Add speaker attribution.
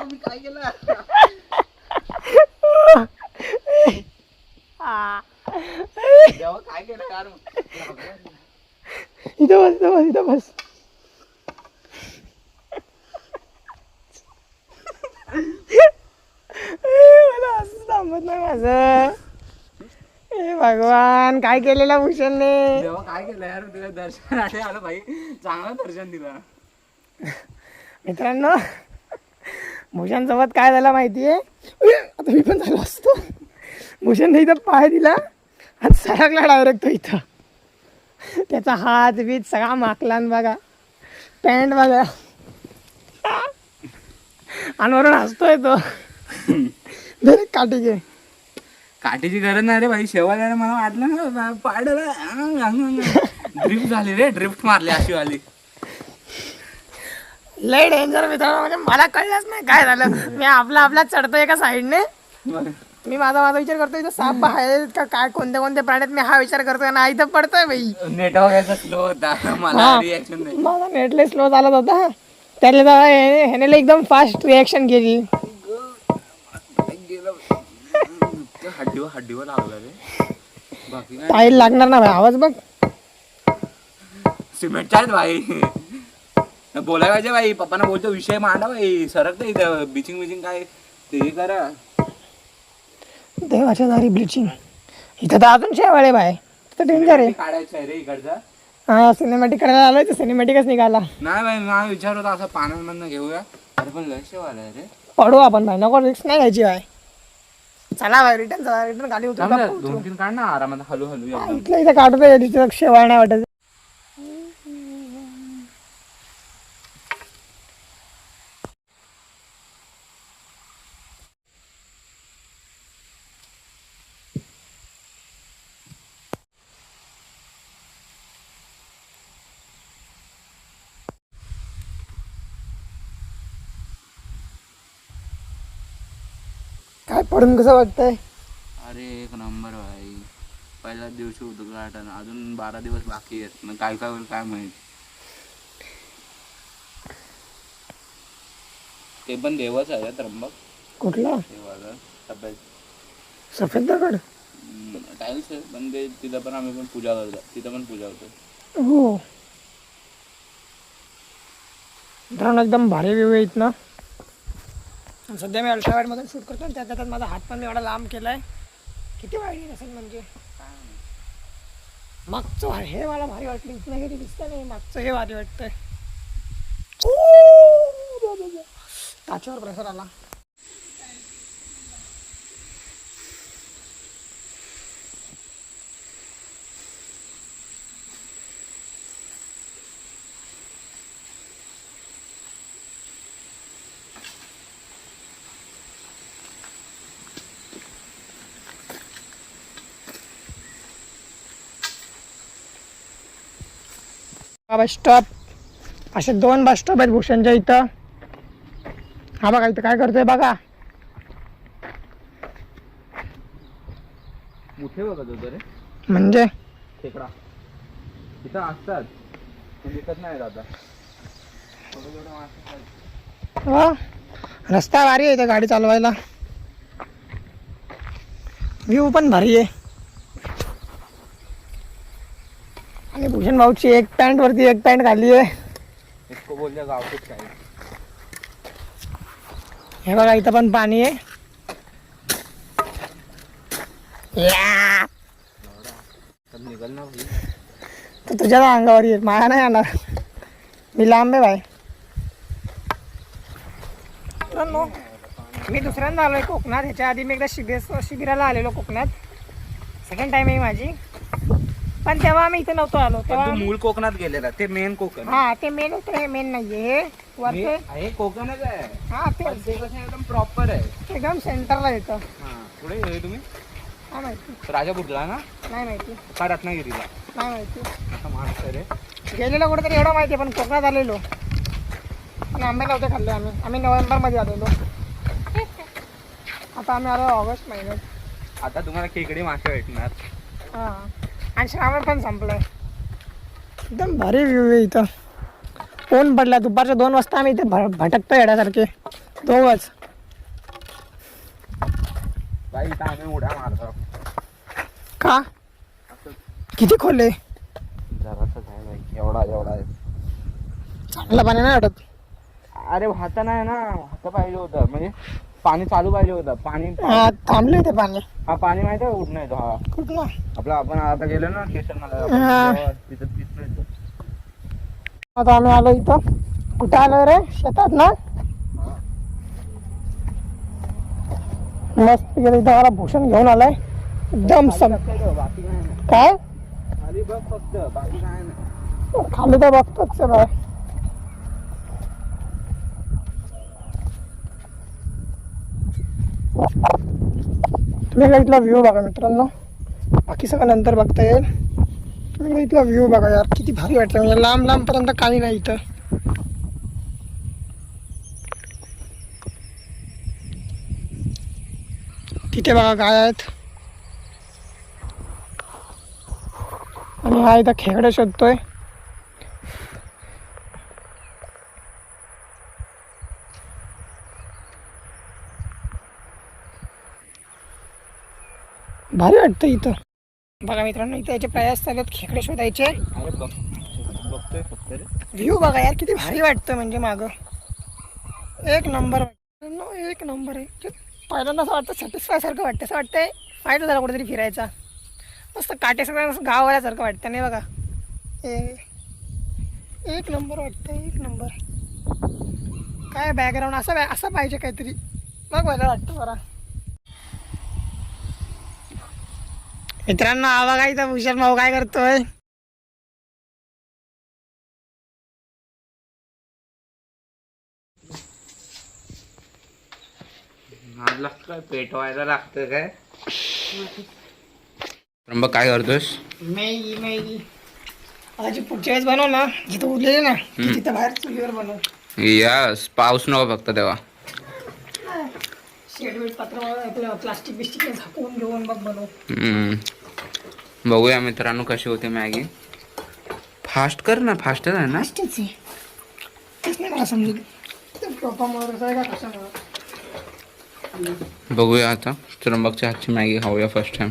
Speaker 1: मी काय केलं काय केलं यार
Speaker 2: इथं बस मला असं थांबत नाही माझं. ए भगवान काय केलेलं भूषणने.
Speaker 1: तेव्हा काय केलं यार तुला दर्शन आलं भाई चांगलं दर्शन दिलं.
Speaker 2: मित्रांनो भूषण सोबत काय झालं माहितीये आता मी पण झालो असतो. भूषणने इथं पाय दिला आणि सरकला डायरेक्ट तो इथं. त्याचा हात बीत सगळा माकलान बघा पॅन्ट बघा आणि वरून हसतोय तो. काठी घे.
Speaker 1: काठीची गरज नाही रे भाई शेवायला मला वाटलं ना पाडलं ड्रिफ्ट झाली रे ड्रिफ्ट मारली अशी वाली.
Speaker 2: लय डेंजर मित्रांनो म्हणजे मला कळलंच नाही काय झालं. मी आपला चढतोय एका साईडने मी माझा विचार करतोय इथं साप आहेत का काय कोणत्या कोणत्या प्राण्यात मी हा विचार करतोय ना इथं पडतोय बाई.
Speaker 1: नेटवर्क स्लो होता मला रिएक्शन नाही.
Speaker 2: माझा नेटले स्लो चालत होता त्याला ह्याने एकदम फास्ट रिएक्शन केली.
Speaker 1: हड्डीवर लागला रे बाकी
Speaker 2: टाईल लागणार ना भाई. आवाज बघ
Speaker 1: सिमेंटच्या आहेत भाई. बोलाय पाहिजे भाई पप्पांना बोलतो विषय मांडा भाई सरकतं इथं बिचिंग काय ते करा.
Speaker 2: देवाच्या दारी ब्लिचिंग इथं तर अजून शेवाळे बाय तर डेंजर आहे.
Speaker 1: काढायचं आहे रे इकडचा.
Speaker 2: हा सिनेमॅटिक करायला आलोय तर सिनेमॅटिकच निघाला.
Speaker 1: नाही भाई मला विचार होता असं पाण्यामधनं घेऊया अरे पण लय शेवाला आहे रे.
Speaker 2: पडू आपण भाई नको रिस्क नाही घ्यायची भाई. चला भाई रिटर्न खाली होतो.
Speaker 1: 2-3 काढ ना आरामात हलू
Speaker 2: इथलं इथं काढतोय शेवाळ नाही वाटत. काय पडून कसं वाटतंय.
Speaker 1: अरे एक नंबर भाई पहिल्याच दिवशी उद्घाटन अजून 12 दिवस बाकी आहेत मग काय काय होईल काय माहित. ते पण देवच आहे त्र्यंबक.
Speaker 2: कुठला
Speaker 1: देवाला
Speaker 2: सफेद दगड
Speaker 1: टाईल्स आहे पण ते तिथं पण आम्ही पण पूजा करतो तिथं पण पूजा होतो.
Speaker 2: हो मित्रांनो एकदम भारी व्ह्यू आहे इथनं. सध्या मी अल्ट्रावाईडमधून शूट करतो आणि त्यात माझा हात पण एवढा लांब केला आहे. किती वाईट असेल म्हणजे मागचं हे मला भारी वाटलं. इथनं हे दिसतं नाही मागचं हे भारी वाटतंय. टाचेवर प्रेशर आला. बस स्टॉप असे 2 बस स्टॉप आहेत भूषणच्या इथं. हा बघा इथं काय करतोय बघा.
Speaker 1: मोठे बघत होतो रे
Speaker 2: म्हणजे
Speaker 1: खेकडा इथं असतात दिसत नाही आता.
Speaker 2: हो रस्ता भारी आहे इथं गाडी चालवायला. व्ह्यू पण भारी आहे. आणि भूषण भाऊची एक पॅन्ट वरती एक पॅन्ट खाली आहे.
Speaker 1: इसको बोलते गावठीच काय.
Speaker 2: हे बघा इथं पण पाणी आहे.
Speaker 1: निघल ना
Speaker 2: तर तुझ्या अंगावर येईल माया नाही येणार. मी लांब आहे भाई. मी दुसऱ्यांदा आलोय कोकणात. ह्याच्या आधी मी एकदा शिबिराला आलेलो कोकणात. सेकंड टाइम आहे माझी. पण तेव्हा आम्ही इथे नव्हतो आलो. तेव्हा
Speaker 1: मूळ कोकणात गेलेला ते मेन कोकण.
Speaker 2: हा ते मेन होतं हे मेन नाहीये हे वरते
Speaker 1: हे कोकणच आहे.
Speaker 2: हा ते
Speaker 1: एकदम प्रॉपर आहे
Speaker 2: एकदम सेंटरला येतं.
Speaker 1: हा पुढे गेले तुम्ही
Speaker 2: काय माहिती
Speaker 1: राजापूरला ना
Speaker 2: नाही माहिती
Speaker 1: का रत्नागिरीला
Speaker 2: नाही माहिती.
Speaker 1: असं माणूस आहे रे.
Speaker 2: गेलेलो कुठेतरी एवढं माहिती आहे पण कोकणात आलेलो. पण आंबे नव्हते खाल्ले आम्ही नोव्हेंबरमध्ये आलेलो. आता आम्ही आलो ऑगस्ट महिन्यात.
Speaker 1: आता तुम्हाला खेकडे मासे भेटणार.
Speaker 2: हां आणि श्रावण पण संपलाय. एकदम भारी व्ह्यू आहे इथं. ऊन पडला. दुपारच्या 2 वाजता आम्ही इथे भटकतो येण्यासारखे दोघच.
Speaker 1: बाई इथं आम्ही उड्या मारतो.
Speaker 2: का किती खोलले?
Speaker 1: जरासं काय बाई, एवढा आहे.
Speaker 2: चांगलं पाणी नाही वाटत.
Speaker 1: अरे वाहता नाही ना, वाहता पाहिजे होतं, म्हणजे पाणी चालू पाहिजे होतं. पाणी
Speaker 2: थांबले ते पाणी.
Speaker 1: हा पाणी माहिती आहे उठणं येतो. हा
Speaker 2: कुठला
Speaker 1: आपला आपण आता गेलो ना स्टेशन
Speaker 2: हा.
Speaker 1: मला तिथं पित नाही.
Speaker 2: आता आम्ही आलो इथं. कुठे आलो रे? शेतात ना. मस्त इथं मला भूषण घेऊन आलाय एकदम सम.
Speaker 1: बाकी काय नाही.
Speaker 2: काय
Speaker 1: खाली बघ फक्त, बाकी काय नाही.
Speaker 2: खाली तर बघतोच बाय. तुम्ही इथला व्ह्यू बघा मित्रांनो. बाकी सगळं नंतर बघता येईल. तुम्ही इथला व्ह्यू बघा यार, किती भारी वाटतं. म्हणजे लांब लांब पर्यंत काही नाही इथं. तिथे बघा गाय आहेत. आणि हा इथं खेकडे शोधतोय. भारी वाटतं इथं. बघा मित्रांनो इथे याचे प्रयास चालू आहेत खेकडे शोधायचे.
Speaker 1: अरे बघतोय फक्त रे.
Speaker 2: व्ह्यू बघा यार किती भारी वाटतं. म्हणजे मागं एक नंबर एक नंबर आहे. पहिल्यांदा असं वाटतं सॅटिस्फाय सारखं वाटतं. असं वाटतंय फायदा झाला कुठेतरी फिरायचा. मस्त काटे सगळं गाववाल्यासारखं वाटतं नाही बघा. एक नंबर वाटतं एक नंबर. काय बॅकग्राऊंड असं पाहिजे काहीतरी. बघ मला वाटतं बरा. मित्रांनो हा बघा इथं भूषण भाऊ काय करतोय.
Speaker 1: काय पेटवायला लागतं काय? त्र्यंबक काय करतोस?
Speaker 2: मॅगी आजी पुढच्या वेळेस बनव ना, जिथं उरलेली ना तिथं बाहेर चुलीवर बनव.
Speaker 1: यस, पाऊस नको फक्त तेव्हा.
Speaker 2: शेडवेट पत्र आपलं प्लास्टिक बिस्टिक झाकून घेऊन बघ बनव.
Speaker 1: बघूया मित्रांनो कशी होते मॅगी. फास्ट कर ना, फास्टच आहे ना.
Speaker 2: फास्टच आहे. तेच नाही मला समजलं प्रोपामुळे का कशामुळे.
Speaker 1: बघूया आता त्र्यंबकच्या हातची मॅगी खाऊया फर्स्ट टाइम.